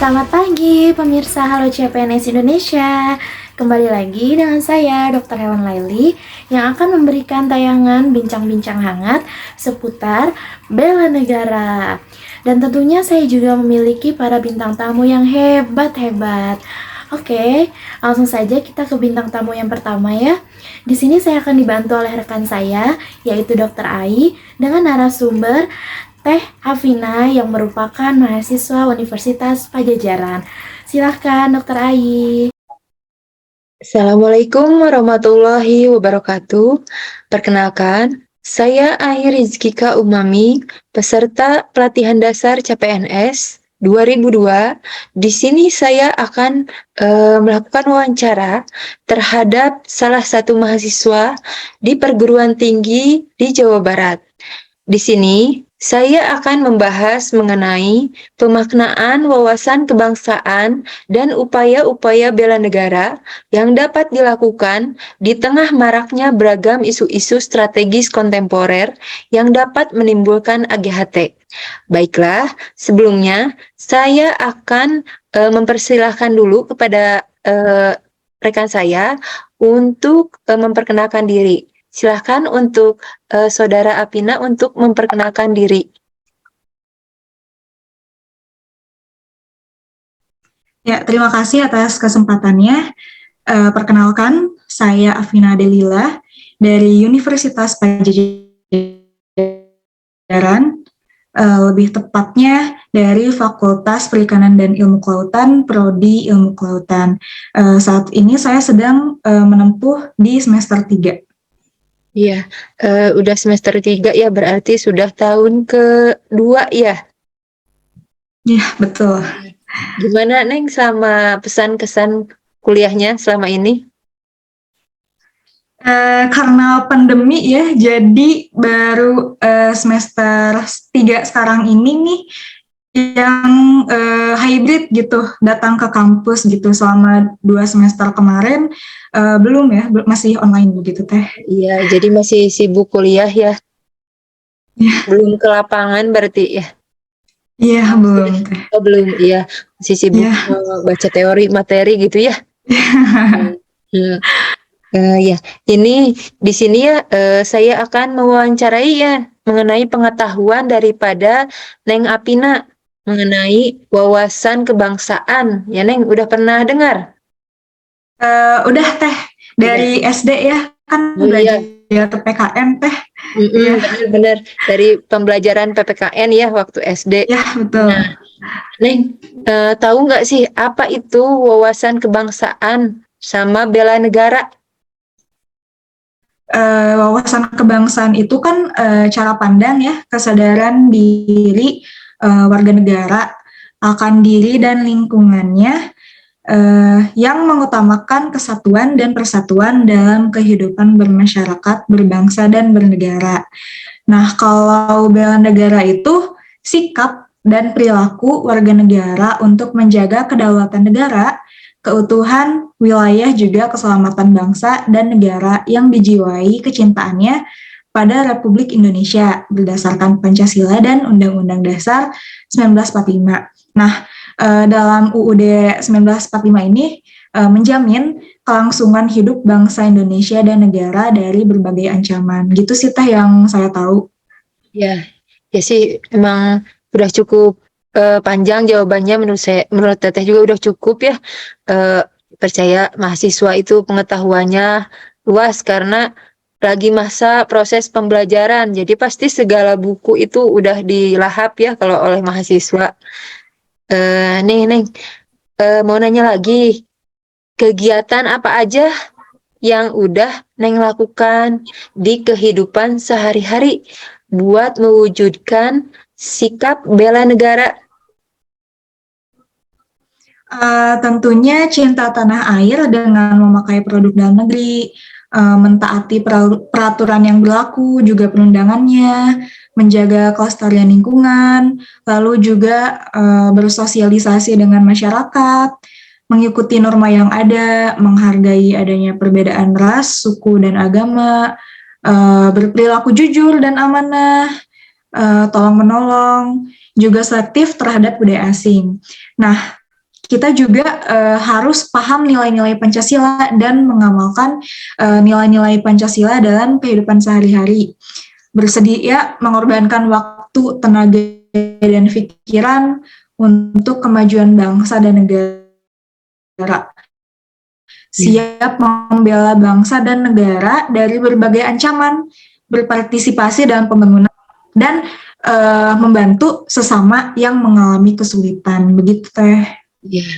Selamat pagi pemirsa Halo CPNS Indonesia. Kembali lagi dengan saya Dr. Hewan Laili yang akan memberikan tayangan bincang-bincang hangat seputar bela negara. Dan tentunya saya juga memiliki para bintang tamu yang hebat-hebat. Oke, langsung saja kita ke bintang tamu yang pertama ya. Di sini saya akan dibantu oleh rekan saya yaitu Dr. Ai dengan narasumber Teh Hafina yang merupakan mahasiswa Universitas Pajajaran. Silahkan Dokter Ai. Assalamualaikum warahmatullahi wabarakatuh. Perkenalkan, saya Ai Rizkika Umami, peserta pelatihan dasar CPNS 2002. Di sini saya akan melakukan wawancara terhadap salah satu mahasiswa di perguruan tinggi di Jawa Barat. Di sini, saya akan membahas mengenai pemaknaan wawasan kebangsaan dan upaya-upaya bela negara yang dapat dilakukan di tengah maraknya beragam isu-isu strategis kontemporer yang dapat menimbulkan AGHT. Baiklah, sebelumnya saya akan mempersilahkan dulu kepada rekan saya untuk memperkenalkan diri. Silahkan untuk Saudara Apina untuk memperkenalkan diri. Ya, terima kasih atas kesempatannya. Perkenalkan, saya Afina Delila dari Universitas Pajajaran, lebih tepatnya dari Fakultas Perikanan dan Ilmu Kelautan, Prodi Ilmu Kelautan. Saat ini saya sedang menempuh di semester 3. Iya, udah semester 3 ya, berarti sudah tahun ke-2 ya? Iya, betul. Gimana Neng sama pesan-kesan kuliahnya selama ini? Karena pandemi ya, jadi baru semester 3 sekarang ini nih yang hybrid gitu, datang ke kampus gitu. Selama 2 semester kemarin belum ya, masih online begitu Teh. Iya, jadi masih sibuk kuliah ya? Ya. Belum ke lapangan berarti ya? Iya, belum Teh. Oh, belum, iya. Masih sibuk Ya. baca teori, materi gitu ya? Ya, ini di sini ya saya akan mewawancarai ya mengenai pengetahuan daripada Neng Apina mengenai wawasan kebangsaan. Ya Neng, udah pernah dengar? Udah Teh, dari SD ya, kan belajar PPKN Teh. Iya. Benar-benar dari pembelajaran PPKN ya waktu SD. Ya, betul. Nah, Neng, tahu nggak sih apa itu wawasan kebangsaan sama bela negara? Wawasan kebangsaan itu kan cara pandang ya, kesadaran diri warga negara akan diri dan lingkungannya yang mengutamakan kesatuan dan persatuan dalam kehidupan bermasyarakat, berbangsa, dan bernegara. Nah, kalau bela negara itu sikap dan perilaku warga negara untuk menjaga kedaulatan negara, keutuhan wilayah, juga keselamatan bangsa dan negara yang dijiwai kecintaannya pada Republik Indonesia berdasarkan Pancasila dan Undang-Undang Dasar 1945. Nah, dalam UUD 1945 ini menjamin kelangsungan hidup bangsa Indonesia dan negara dari berbagai ancaman. Gitu sih Teh yang saya tahu. Ya, ya sih emang udah cukup panjang jawabannya menurut Teteh juga udah cukup ya. Percaya mahasiswa itu pengetahuannya luas karena lagi masa proses pembelajaran. Jadi pasti segala buku itu udah dilahap ya kalau oleh mahasiswa. Neng, mau nanya lagi, kegiatan apa aja yang udah Neng lakukan di kehidupan sehari-hari buat mewujudkan sikap bela negara? Tentunya cinta tanah air dengan memakai produk dalam negeri, mentaati peraturan yang berlaku, juga perundangannya, menjaga kelestarian lingkungan, lalu juga bersosialisasi dengan masyarakat, mengikuti norma yang ada, menghargai adanya perbedaan ras, suku, dan agama, berperilaku jujur dan amanah, tolong-menolong, juga selektif terhadap budaya asing. Nah, kita juga harus paham nilai-nilai Pancasila dan mengamalkan nilai-nilai Pancasila dalam kehidupan sehari-hari. Bersedia mengorbankan waktu, tenaga, dan pikiran untuk kemajuan bangsa dan negara. Siap membela bangsa dan negara dari berbagai ancaman, berpartisipasi dalam pembangunan, dan membantu sesama yang mengalami kesulitan. Begitu Teh. Iya.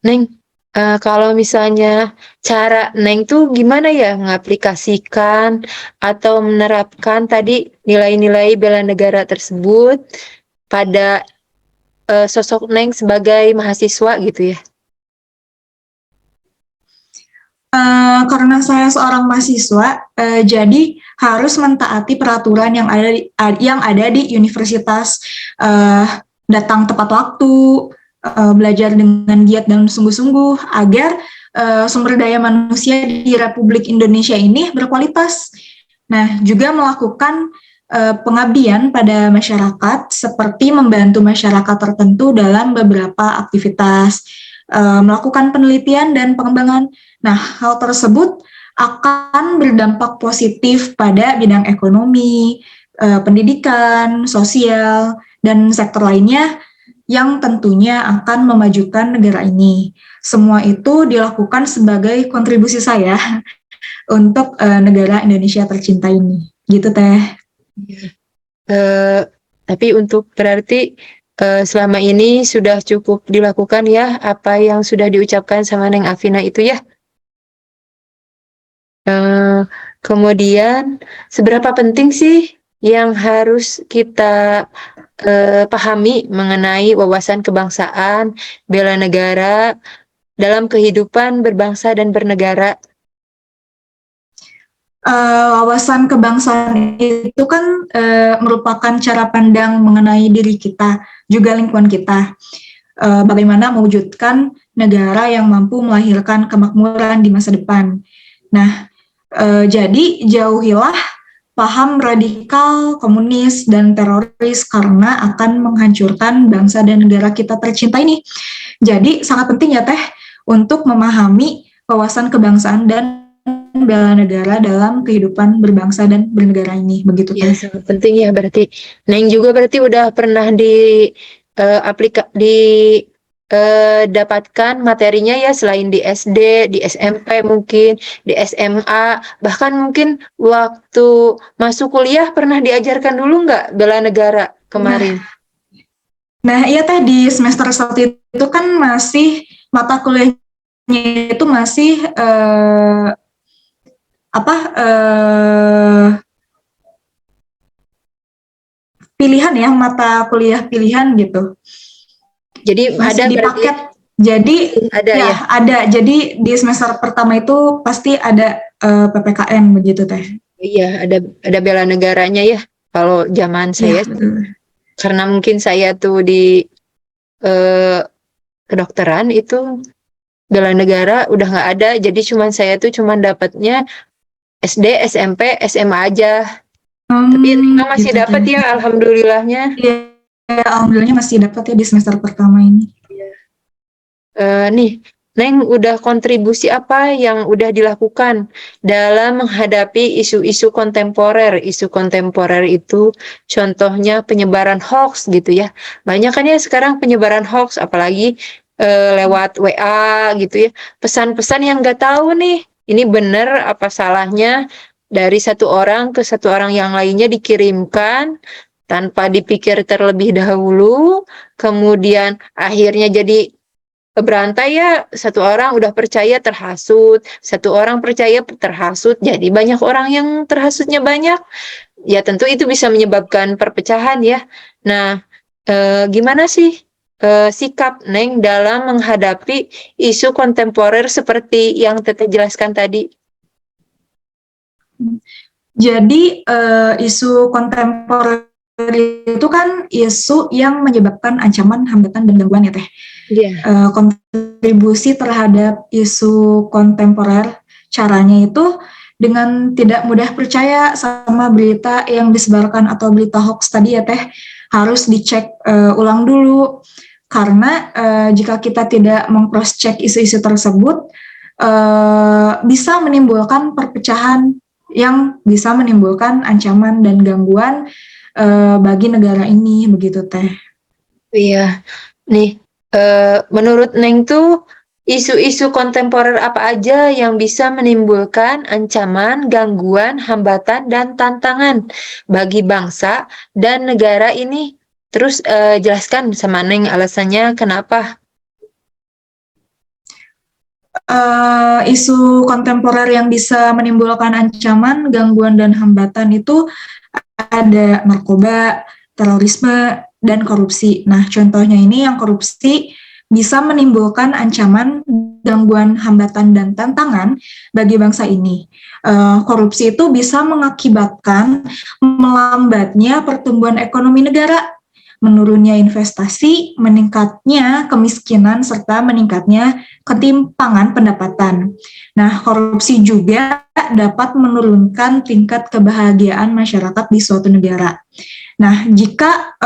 Neng, kalau misalnya cara Neng tuh gimana ya ngaplikasikan atau menerapkan tadi nilai-nilai bela negara tersebut pada sosok Neng sebagai mahasiswa gitu ya? Karena saya seorang mahasiswa, jadi harus mentaati peraturan yang ada di universitas, datang tepat waktu, belajar dengan giat dan sungguh-sungguh agar sumber daya manusia di Republik Indonesia ini berkualitas. Nah, juga melakukan pengabdian pada masyarakat seperti membantu masyarakat tertentu dalam beberapa aktivitas, melakukan penelitian dan pengembangan. Nah, hal tersebut akan berdampak positif pada bidang ekonomi, pendidikan, sosial, dan sektor lainnya yang tentunya akan memajukan negara ini. Semua itu dilakukan sebagai kontribusi saya untuk negara Indonesia tercinta ini. Gitu Teh. Tapi untuk berarti selama ini sudah cukup dilakukan ya apa yang sudah diucapkan sama Neng Afina itu ya. Kemudian seberapa penting sih yang harus kita pahami mengenai wawasan kebangsaan, bela negara dalam kehidupan berbangsa dan bernegara? Wawasan kebangsaan itu kan merupakan cara pandang mengenai diri kita, juga lingkungan kita. Bagaimana mewujudkan negara yang mampu melahirkan kemakmuran di masa depan. Nah, jadi jauhilah paham radikal, komunis, dan teroris karena akan menghancurkan bangsa dan negara kita tercinta ini. Jadi sangat penting ya Teh untuk memahami wawasan kebangsaan dan bela negara dalam kehidupan berbangsa dan bernegara ini. Begitu Ya, Teh. sangat penting ya berarti. Neng juga berarti udah pernah dapatkan materinya ya selain di SD, di SMP mungkin, di SMA, bahkan mungkin waktu masuk kuliah pernah diajarkan dulu nggak bela negara kemarin? Nah, iya Teh di semester 1 itu kan masih mata kuliahnya itu masih pilihan ya, mata kuliah pilihan gitu. Jadi Masih ada di berarti paket. Jadi ada ya, ya. ada. Jadi di semester pertama itu pasti ada PPKN begitu Teh. Iya, ada bela negaranya ya. Kalau zaman saya, Iya, betul. karena mungkin saya tuh di eh, kedokteran itu bela negara udah nggak ada. Jadi saya tuh cuman dapatnya SD, SMP, SMA aja. Tapi Rima masih Gitu dapat Teh. ya, alhamdulillahnya. Iya, alhamdulillahnya masih dapat ya di semester pertama ini. Nih, Neng udah kontribusi apa yang udah dilakukan dalam menghadapi isu-isu kontemporer? Isu kontemporer itu contohnya penyebaran hoax gitu ya. Banyak kan ya sekarang penyebaran hoax, apalagi lewat WA gitu ya. Pesan-pesan yang nggak tahu nih, ini bener apa salahnya dari satu orang ke satu orang yang lainnya dikirimkan tanpa dipikir terlebih dahulu, kemudian akhirnya jadi berantai ya, satu orang udah percaya terhasut, satu orang percaya terhasut, jadi banyak orang yang terhasutnya banyak, ya tentu itu bisa menyebabkan perpecahan ya. Nah, gimana sih sikap Neng dalam menghadapi isu kontemporer seperti yang Teteh jelaskan tadi? Jadi isu kontemporer itu kan isu yang menyebabkan ancaman, hambatan, dan gangguan ya Teh. Iya. Kontribusi terhadap isu kontemporer caranya itu dengan tidak mudah percaya sama berita yang disebarkan atau berita hoax tadi ya Teh, harus dicek ulang dulu karena jika kita tidak meng-cross check isu-isu tersebut bisa menimbulkan perpecahan yang bisa menimbulkan ancaman dan gangguan bagi negara ini, begitu Teh. Iya, nih menurut Neng tuh isu-isu kontemporer apa aja yang bisa menimbulkan ancaman, gangguan, hambatan, dan tantangan bagi bangsa dan negara ini? Terus jelaskan sama Neng alasannya kenapa. Isu kontemporer yang bisa menimbulkan ancaman, gangguan, dan hambatan itu ada narkoba, terorisme, dan korupsi. Nah, contohnya ini yang korupsi bisa menimbulkan ancaman, gangguan, hambatan, dan tantangan bagi bangsa ini. Korupsi itu bisa mengakibatkan melambatnya pertumbuhan ekonomi negara, menurunnya investasi, meningkatnya kemiskinan, serta meningkatnya ketimpangan pendapatan. Nah, korupsi juga dapat menurunkan tingkat kebahagiaan masyarakat di suatu negara. Nah, jika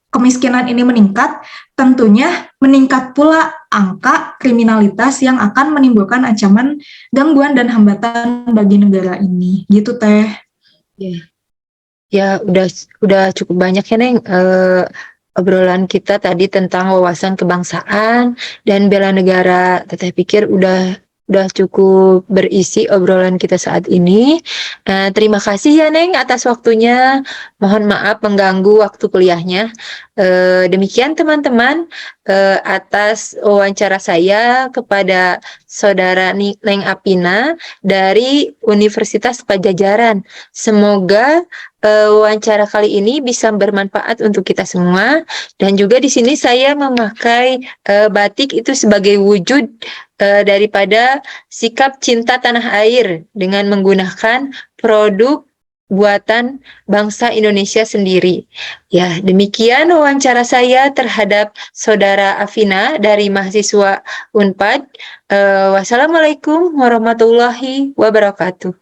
kemiskinan ini meningkat, tentunya meningkat pula angka kriminalitas yang akan menimbulkan ancaman, gangguan, dan hambatan bagi negara ini. Gitu, Teh. Ya, udah cukup banyak ya, Neng. Obrolan kita tadi tentang wawasan kebangsaan dan bela negara. Teteh pikir udah cukup berisi obrolan kita saat ini. Terima kasih ya, Neng, atas waktunya. Mohon maaf mengganggu waktu kuliahnya. Demikian teman-teman, atas wawancara saya kepada Saudara Neng Apina dari Universitas Pajajaran. Semoga wawancara kali ini bisa bermanfaat untuk kita semua, dan juga di sini saya memakai batik itu sebagai wujud daripada sikap cinta tanah air dengan menggunakan produk buatan bangsa Indonesia sendiri. Ya, demikian wawancara saya terhadap Saudara Afina dari mahasiswa Unpad. Wassalamualaikum warahmatullahi wabarakatuh.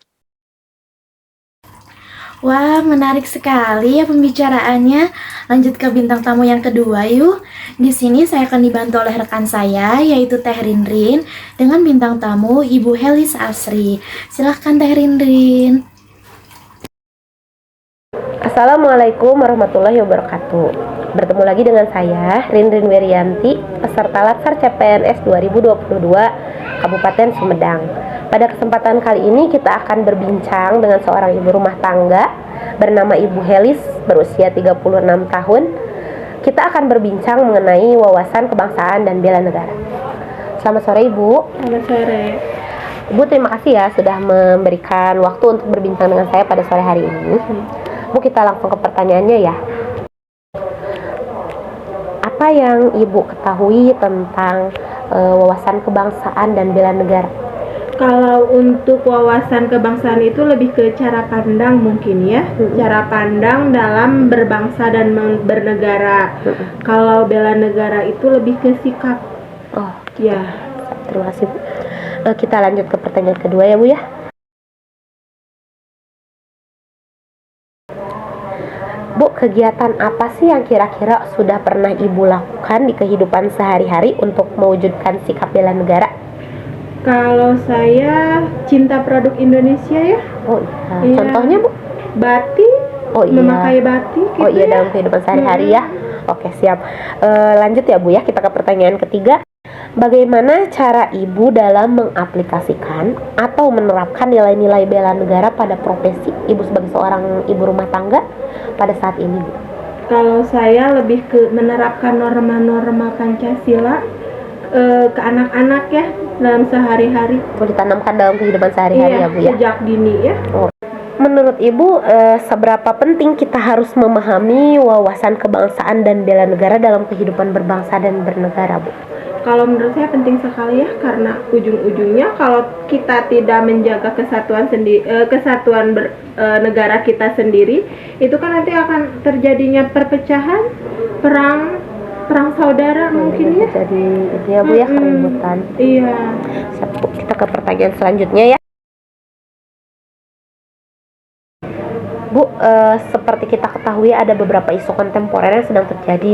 Wah, menarik sekali ya pembicaraannya. Lanjut ke bintang tamu yang kedua yuk. Di sini saya akan dibantu oleh rekan saya, yaitu Teh Rinrin, dengan bintang tamu Ibu Helis Asri. Silahkan Teh Rinrin. Assalamualaikum warahmatullahi wabarakatuh. Bertemu lagi dengan saya, Rinrin Werianti, peserta Latsar CPNS 2022 Kabupaten Sumedang. Pada kesempatan kali ini kita akan berbincang dengan seorang ibu rumah tangga bernama Ibu Helis, berusia 36 tahun. Kita akan berbincang mengenai wawasan kebangsaan dan bela negara. Selamat sore Ibu. Selamat sore. Ibu, terima kasih ya sudah memberikan waktu untuk berbincang dengan saya pada sore hari ini. Bu, kita langsung ke pertanyaannya ya. Apa yang Ibu ketahui tentang wawasan kebangsaan dan bela negara? Kalau untuk wawasan kebangsaan itu lebih ke cara pandang mungkin ya, cara pandang dalam berbangsa dan bernegara. Kalau bela negara itu lebih ke sikap. Oh, ya. Terima kasih Bu. Kita lanjut ke pertanyaan kedua ya Bu ya. Bu, kegiatan apa sih yang kira-kira sudah pernah Ibu lakukan di kehidupan sehari-hari untuk mewujudkan sikap bela negara? Kalau saya cinta produk Indonesia ya. Oh iya. Contohnya Bu? Batik. Oh iya. Memakai batik. Oh iya, dalam kehidupan sehari-hari ya. Oke, siap. Lanjut ya Bu ya, kita ke pertanyaan ketiga. Bagaimana cara Ibu dalam mengaplikasikan atau menerapkan nilai-nilai bela negara pada profesi Ibu sebagai seorang ibu rumah tangga pada saat ini, Bu? Kalau saya lebih ke menerapkan norma-norma Pancasila ke anak-anak ya dalam sehari-hari. Oh, ditanamkan dalam kehidupan sehari-hari ya Bu ya? Sejak dini ya. Oh. Menurut Ibu, seberapa penting kita harus memahami wawasan kebangsaan dan bela negara dalam kehidupan berbangsa dan bernegara, Bu? Kalau menurut saya penting sekali ya, karena ujung-ujungnya kalau kita tidak menjaga kesatuan negara kita sendiri, itu kan nanti akan terjadinya perpecahan, perang saudara mungkin ya. Jadi itu ya Bu ya, keributan. Iya. Kita ke pertanyaan selanjutnya ya. Bu, seperti kita ketahui ada beberapa isu kontemporer yang sedang terjadi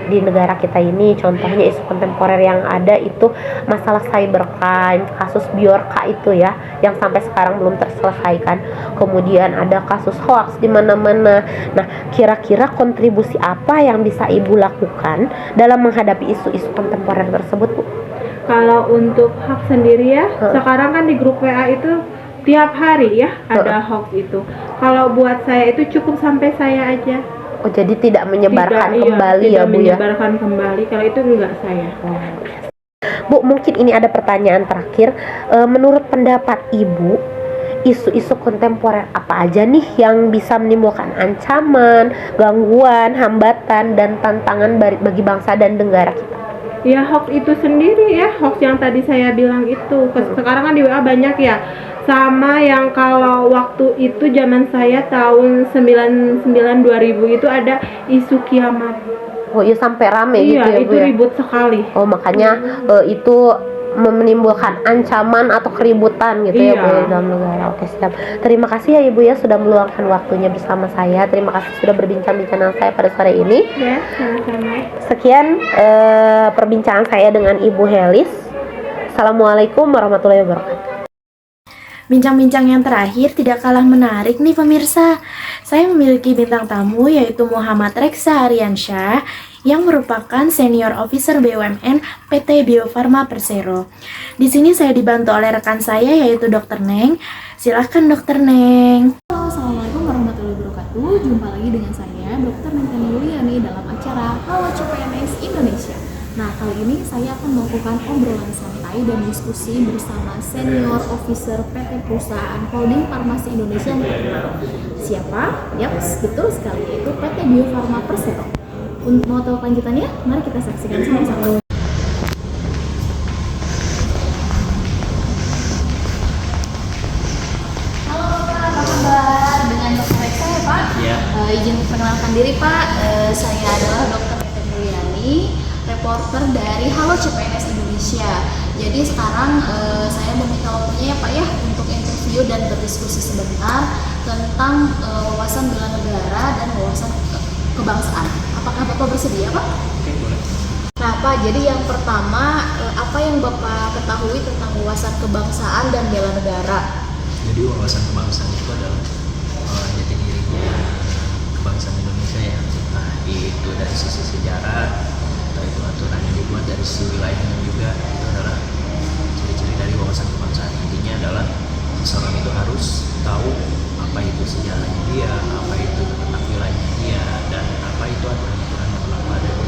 di negara kita ini. Contohnya isu kontemporer yang ada itu masalah cybercrime, kasus Bjorka itu ya, yang sampai sekarang belum terselesaikan. Kemudian ada kasus hoax di mana-mana. Nah, kira-kira kontribusi apa yang bisa Ibu lakukan dalam menghadapi isu-isu kontemporer tersebut, Bu? Kalau untuk hoax sendiri ya, sekarang kan di grup WA itu tiap hari ya ada hoax itu. Kalau buat saya itu cukup sampai saya aja. Oh, jadi tidak menyebarkan kembali ya, Bu ya? Tidak menyebarkan kembali, kalau itu enggak saya. Bu, mungkin ini ada pertanyaan terakhir. Menurut pendapat Ibu, isu-isu kontemporer apa aja nih yang bisa menimbulkan ancaman, gangguan, hambatan, dan tantangan bagi bangsa dan negara kita? Ya hoax itu sendiri ya, hoax yang tadi saya bilang itu. Sekarang kan di WA banyak ya. Sama yang kalau waktu itu zaman saya tahun 99 2000 itu ada isu kiamat. Oh iya, sampai rame gitu ya, Iya, Bu itu ya? ribut sekali. Oh, makanya itu menimbulkan ancaman atau keributan gitu ya, Iya. Bu ya, dalam negara. Oke, siap. Terima kasih ya Ibu ya sudah meluangkan waktunya bersama saya. Terima kasih sudah berbincang-bincang dengan saya pada sore ini. Ya, sama-sama. Sekian perbincangan saya dengan Ibu Helis. Assalamualaikum warahmatullahi wabarakatuh. Bincang-bincang yang terakhir tidak kalah menarik nih pemirsa. Saya memiliki bintang tamu yaitu Muhammad Reksa Aryansyah yang merupakan Senior Officer BUMN PT Bio Farma Persero. Di sini saya dibantu oleh rekan saya yaitu Dr. Neng. Silahkan Dr. Neng. Halo, Assalamualaikum warahmatullahi wabarakatuh. Jumpa lagi dengan saya, Dr. Neng Yuliani dalam acara Halo CPNS Indonesia. Nah, kali ini saya akan melakukan obrolan santai dan diskusi bersama Senior Officer PT Perusahaan Holding Farmasi Indonesia yang terkenal. Siapa? Yaps, betul sekali, yaitu PT Bio Farma Persero. Untuk mau tahu kelanjutannya, mari kita saksikan sama-sama. Halo Bapak, apa kabar? Dengan Dr. Reksa ya Pak? Iya. Izin perkenalkan diri Pak, saya adalah Dr. Yuliani, reporter dari Halo CPNS Indonesia. Jadi sekarang saya meminta waktunya ya Pak ya untuk interview dan berdiskusi sebentar tentang wawasan bela negara dan wawasan kebangsaan. Apakah Bapak bersedia Pak? Oke, boleh. Nah Pak, jadi yang pertama apa yang Bapak ketahui tentang wawasan kebangsaan dan bela negara? Jadi wawasan kebangsaan itu adalah jati dirinya kebangsaan Indonesia ya. Entah itu dari sisi sejarah, entah itu aturan yang dibuat dari sisi wilayahnya juga, itu adalah ciri-ciri dari wawasan kebangsaan. Intinya adalah seseorang itu harus tahu apa itu sejarahnya dia, apa itu tentang wilayahnya dia, dan apa itu aturan-aturan yang berlaku ada di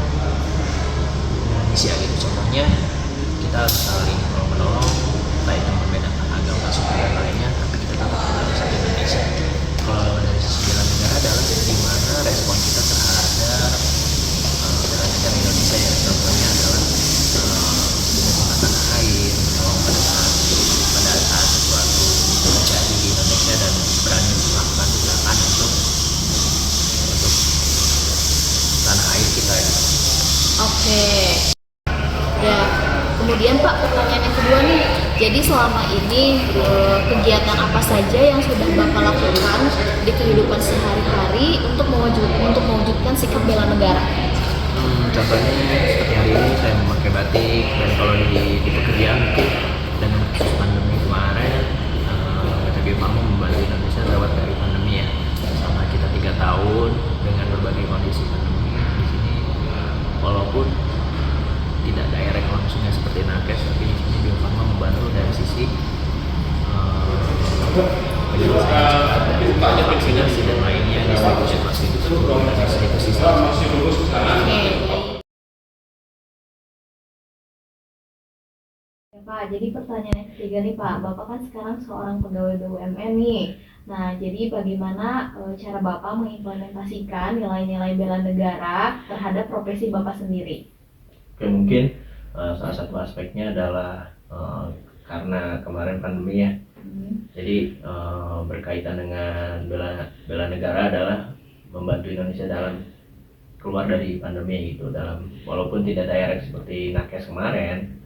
Indonesia gitu. Contohnya kita harus saling menolong, entah itu membedakan agama, suku dan lainnya, tapi kita tetap adalah satu Indonesia. Kalau dari sisi bela negara adalah gimana respon kita terhadap bela negara Indonesia ya. Contohnya adalah dengan tanah air, menolong pada saat sesuatu terjadi di Indonesia dan berani melakukan tindakan untuk tanah air kita gitu. Oke. Ya, kemudian Pak, pertanyaan yang kedua nih. Jadi selama ini kegiatan apa saja yang sudah Bapak lakukan di kehidupan sehari-hari untuk mewujudkan sikap bela negara? Contohnya seperti hari ini saya memakai batik, dan kalau di pekerjaan mungkin dengan kasus pandemi kemarin PT Bio Farma membantu Indonesia lewat dari pandemi ya. Selama kita 3 tahun dengan berbagai kondisi pandemi di sini, walaupun tidak direct langsungnya seperti nakes, tapi di sini Bio Farma membantu dari sisi penyelesaian vaksinasi dan lainnya, distribusi vaksin itu dan distribusi Ya, Pak, jadi pertanyaan yang ketiga nih Pak, Bapak kan sekarang seorang pegawai BUMN nih. Nah, jadi bagaimana cara Bapak mengimplementasikan nilai-nilai bela negara terhadap profesi Bapak sendiri? Oke, mungkin salah satu aspeknya adalah karena kemarin pandemi ya. Jadi berkaitan dengan bela negara adalah membantu Indonesia dalam keluar dari pandemi gitu. Walaupun tidak direct seperti nakes kemarin,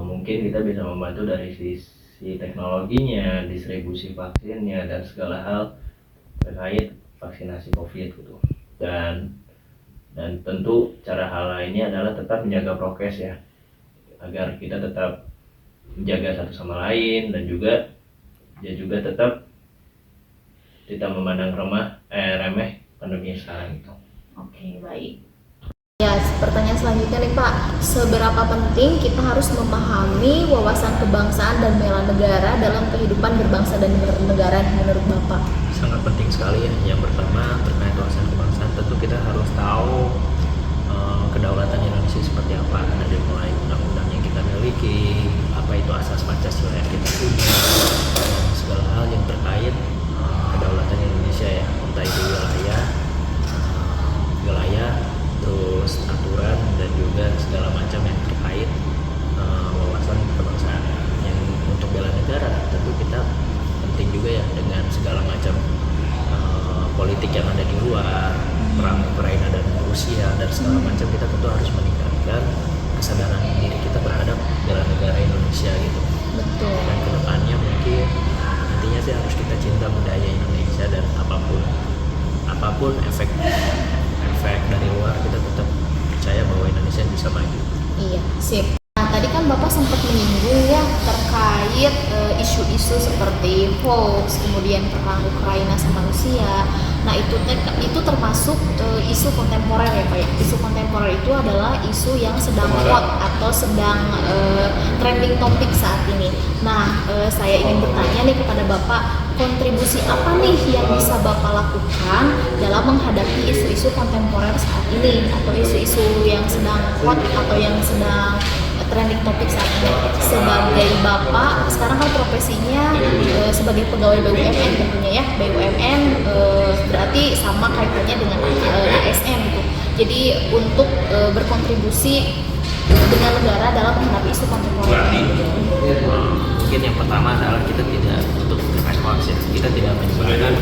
mungkin kita bisa membantu dari sisi teknologinya, distribusi vaksinnya, dan segala hal terkait vaksinasi COVID gitu. Dan tentu cara hal lainnya adalah tetap menjaga prokes ya, agar kita tetap menjaga satu sama lain, dan juga tetap tidak memandang remeh pandemi sekarang itu. Oke, baik. Ya, pertanyaan selanjutnya nih Pak, seberapa penting kita harus memahami wawasan kebangsaan dan bela negara dalam kehidupan berbangsa dan bernegara menurut Bapak? Sangat penting sekali ya. Yang pertama terkait wawasan kebangsaan, tentu kita harus tahu kedaulatan Indonesia seperti apa, dari mulai undang-undang yang kita miliki, apa itu asas Pancasila yang kita punya, dan segala hal yang terkait kedaulatan Indonesia ya, entah itu wilayah, terus aturan, dan juga segala macam yang terkait wawasan kebangsaan. Yang untuk bela negara, tentu kita penting juga ya, dengan segala macam politik yang ada di luar, perang Ukraina dan Rusia dan segala macam, kita tentu harus meningkatkan kesadaran diri kita terhadap bela negara Indonesia gitu. Betul. Dan kedepannya mungkin intinya sih harus kita cinta budaya Indonesia, dan apapun efek dari luar, kita tetap percaya bahwa Indonesia bisa maju. Iya, sip. Nah, tadi kan Bapak sempat menyinggung ya terkait isu-isu seperti hoax, kemudian perang Ukraina sama Rusia. Nah, itu termasuk isu kontemporer ya Pak ya. Isu kontemporer itu adalah isu yang sedang hot atau sedang trending topik saat ini. Nah, saya ingin bertanya nih kepada Bapak, kontribusi apa nih yang bisa Bapak lakukan dalam menghadapi isu-isu kontemporer saat ini, atau isu-isu yang sedang hot atau yang sedang trending topik saat ini? Sebagai Bapak sekarang kan profesinya sebagai pegawai BUMN tentunya ya, BUMN berarti sama kaitannya dengan ASN gitu. Jadi untuk berkontribusi dengan negara dalam menghadapi isu kontemporer. Mungkin yang pertama adalah kita tidak, untuk terkait hoax ya, kita tidak menyebarkan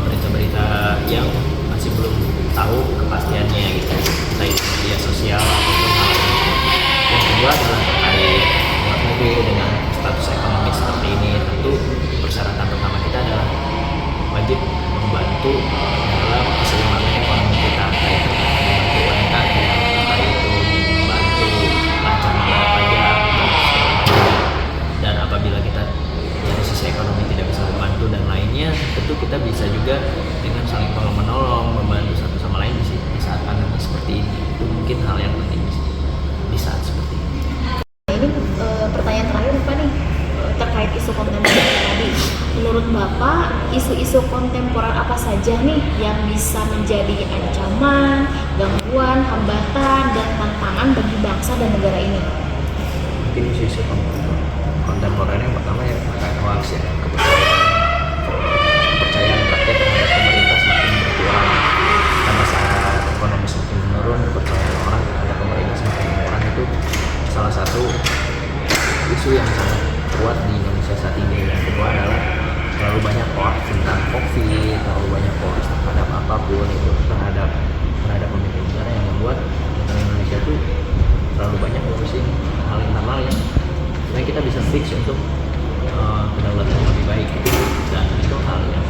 berita-berita yang masih belum tahu kepastiannya gitu, entah itu media sosial ataupun hal lain. Yang kedua adalah terkait luar negeri dengan status ekonomi seperti ini, tentu persyaratan pertama kita adalah wajib membantu dalam keseimbangan ekonomi kita, entah itu membantu UMKM, entah itu membantu lancar mengenai pajak dan segala macam. Dan apabila kita dari sisi ekonomi tidak bisa membantu dan lainnya, tentu kita bisa juga dengan saling menolong, membantu satu sama lain di saat pandemi seperti ini. Itu mungkin hal yang penting di saat seperti ini. Ini pertanyaan terakhir Pak nih, terkait isu kontemporer tadi. Menurut Bapak, isu-isu kontemporer apa saja nih yang bisa menjadi ancaman, gangguan, hambatan, dan tantangan bagi bangsa dan negara ini? Mungkin isu-isu kontemporer yang pertama ya terkait hoax ya, kepercayaan rakyat terhadap pemerintah semakin berkurang karena saat ekonomi semakin menurun, kepercayaan orang terhadap pemerintah semakin menurun. Itu salah satu isu yang sangat kuat di Indonesia saat ini. Yang kedua adalah terlalu banyak hoax tentang COVID, terlalu banyak hoax terhadap apapun itu, terhadap pemimpin negara, yang membuat negara Indonesia itu terlalu banyak ngurusin hal internal yang sebenarnya kita bisa fix untuk kedaulatan yang lebih baik gitu. Dan itu hal yang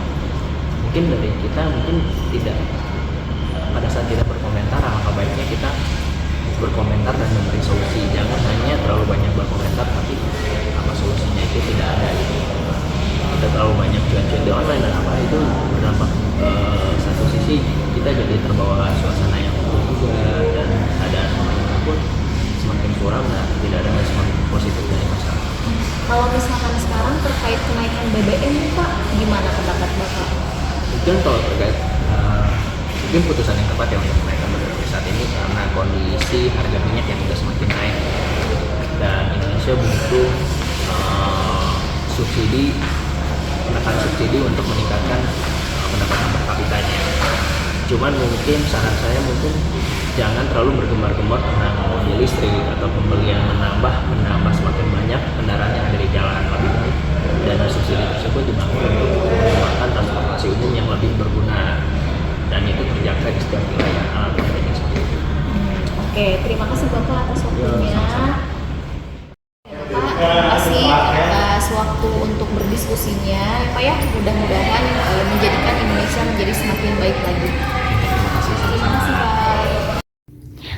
mungkin dari kita mungkin tidak, pada saat kita berkomentar, alangkah baiknya kita berkomentar dan memberi solusi, jangan hanya terlalu banyak berkomentar tapi apa solusinya itu tidak ada gitu. Kita terlalu banyak cuan-cuan di online dan apa itu berdampak, satu sisi kita jadi terbawa suasana yang buruk juga, dan keadaan pemerintah pun semakin kurang dan tidak ada respon positif dari masyarakat. Kalau misalkan sekarang terkait kenaikan BBM nih Pak, gimana pendapat Bapak? Mungkin kalau terkait mungkin putusan yang tepat ya untuk menaikkan BBM saat ini, karena kondisi harga minyak yang sudah semakin naik dan Indonesia butuh menekan subsidi untuk meningkatkan pendapatan per kapitanya. Cuman mungkin saran saya mungkin jangan terlalu bergembar-gembar tentang mobil listrik atau pembelian menambah semakin banyak kendaraan yang ada di jalan. Lebih baik dana subsidi tersebut dipakai untuk mengembangkan transportasi umum yang lebih berguna dan itu terjangkau di setiap wilayah. Seperti itu. Oke, terima kasih Bapak atas waktunya. Bapak, terima kasih atas waktu untuk berdiskusinya, Pak ya. Mudah-mudahan baik lagi. Terima kasih Terima kasih sama-sama. Pak.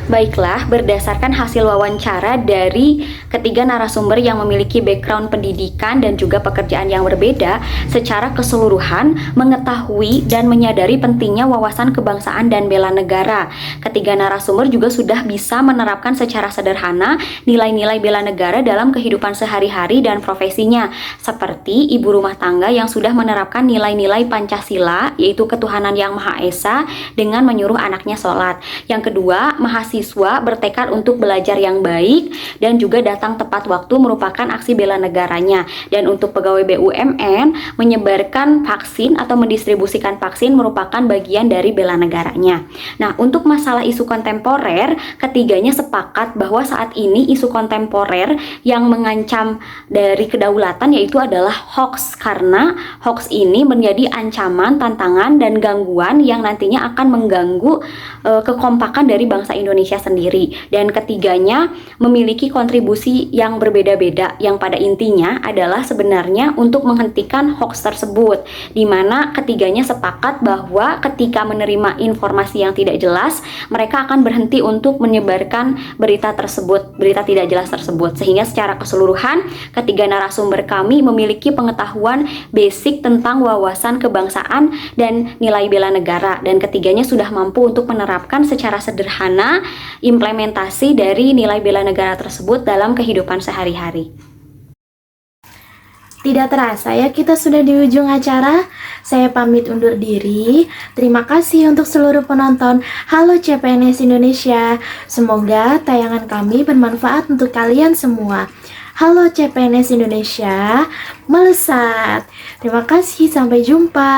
Baiklah, berdasarkan hasil wawancara dari ketiga narasumber yang memiliki background pendidikan dan juga pekerjaan yang berbeda, secara keseluruhan mengetahui dan menyadari pentingnya wawasan kebangsaan dan bela negara. Ketiga narasumber juga sudah bisa menerapkan secara sederhana nilai-nilai bela negara dalam kehidupan sehari-hari dan profesinya, seperti ibu rumah tangga yang sudah menerapkan nilai-nilai Pancasila, yaitu ketuhanan yang Maha Esa, dengan menyuruh anaknya sholat. Yang kedua, mahasiswa bertekad untuk belajar yang baik dan juga datang tepat waktu merupakan aksi bela negaranya. Dan untuk pegawai BUMN, menyebarkan vaksin atau mendistribusikan vaksin merupakan bagian dari bela negaranya. Nah, untuk masalah isu kontemporer, ketiganya sepakat bahwa saat ini isu kontemporer yang mengancam dari kedaulatan yaitu adalah hoax, karena hoax ini menjadi ancaman, tantangan, dan gangguan yang nantinya akan mengganggu kekompakan dari bangsa Indonesia sendiri. Dan ketiganya memiliki kontribusi yang berbeda-beda, yang pada intinya adalah sebenarnya untuk menghentikan hoax tersebut, di mana ketiganya sepakat bahwa ketika menerima informasi yang tidak jelas, mereka akan berhenti untuk menyebarkan berita tersebut, berita tidak jelas tersebut. Sehingga secara keseluruhan ketiga narasumber kami memiliki pengetahuan basic tentang wawasan kebangsaan dan nilai bela negara, dan ketiganya sudah mampu untuk menerapkan secara sederhana implementasi dari nilai bela negara tersebut dalam kehidupan sehari-hari. Tidak terasa ya, kita sudah di ujung acara. Saya pamit undur diri. Terima kasih untuk seluruh penonton Halo CPNS Indonesia. Semoga tayangan kami bermanfaat untuk kalian semua. Halo CPNS Indonesia, melesat. Terima kasih, sampai jumpa.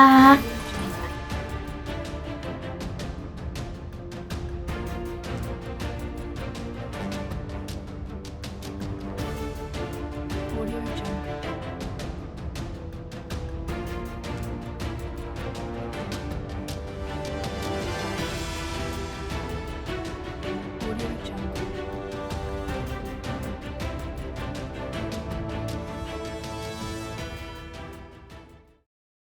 Audio Jungle.